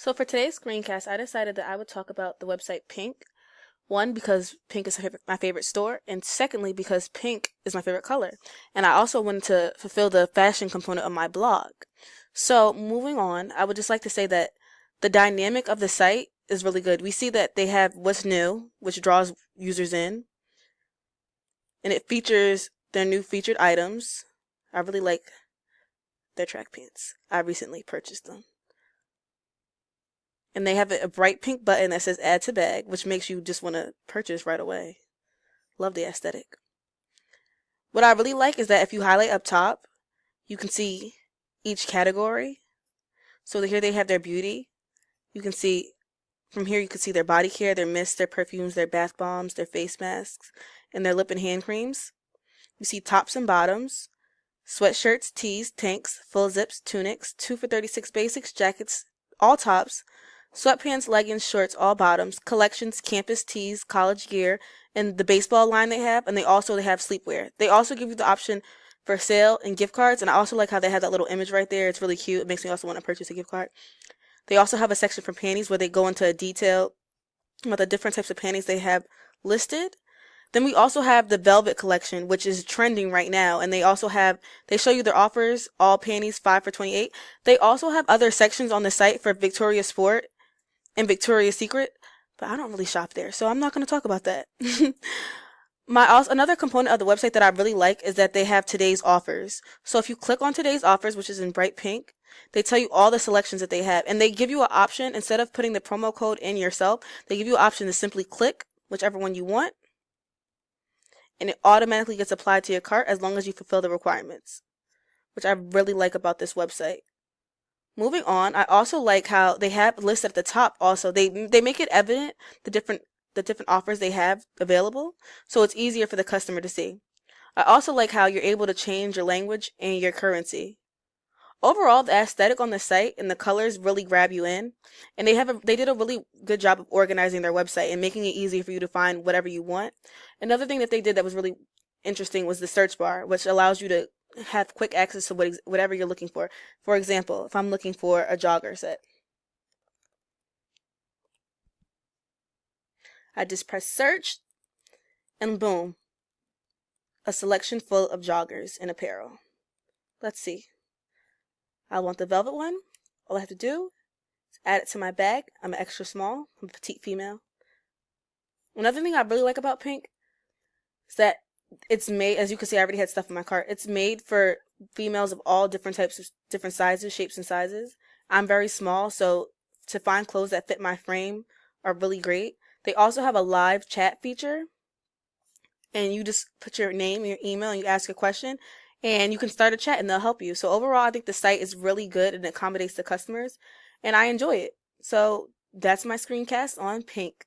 So for today's screencast, I decided that I would talk about the website Pink. One, because Pink is my favorite store, and secondly, because pink is my favorite color. And I also wanted to fulfill the fashion component of my blog. So moving on, I would just like to say that the dynamic of the site is really good. We see that they have what's new, which draws users in, and it features their new featured items. I really like their track pants. I recently purchased them. And they have a bright pink button that says add to bag, which makes you just want to purchase right away. Love the aesthetic. What I really like is that if you highlight up top, you can see each category. So here they have their beauty. You can see, from here you can see their body care, their mists, their perfumes, their bath bombs, their face masks, and their lip and hand creams. You see tops and bottoms, sweatshirts, tees, tanks, full zips, tunics, 2 for $36 basics, jackets, all tops, sweatpants, leggings, shorts, all bottoms, collections, campus tees, college gear, and the baseball line they have, and they have sleepwear. They also give you the option for sale and gift cards, and I also like how they have that little image right there. It's really cute. It makes me also want to purchase a gift card. They also have a section for panties where they go into detail about the different types of panties they have listed. Then we also have the Velvet collection, which is trending right now, and they show you their offers, all panties 5 for $28. They also have other sections on the site for Victoria's Sport and Victoria's Secret, but I don't really shop there, so I'm not going to talk about that. Another component of the website that I really like is that they have today's offers. So if you click on today's offers, which is in bright pink, they tell you all the selections that they have, and they give you an option. Instead of putting the promo code in yourself, they give you an option to simply click whichever one you want, and it automatically gets applied to your cart as long as you fulfill the requirements, which I really like about this website. Moving on, I also like how they have listed at the top also. They make it evident the different offers they have available, so it's easier for the customer to see. I also like how you're able to change your language and your currency. Overall, the aesthetic on the site and the colors really grab you in, and they did a really good job of organizing their website and making it easy for you to find whatever you want. Another thing that they did that was really interesting was the search bar, which allows you to have quick access to whatever you're looking for. For example, if I'm looking for a jogger set, I just press search, and boom, a selection full of joggers and apparel. Let's see. I want the velvet one. All I have to do is add it to my bag. I'm an extra small. I'm a petite female. Another thing I really like about Pink is that it's made, as you can see, I already had stuff in my cart. It's made for females of all different types, different sizes, shapes, and sizes. I'm very small, so to find clothes that fit my frame are really great. They also have a live chat feature, and you just put your name, your email, and you ask a question, and you can start a chat and they'll help you. So overall, I think the site is really good and accommodates the customers, and I enjoy it. So that's my screencast on Pink.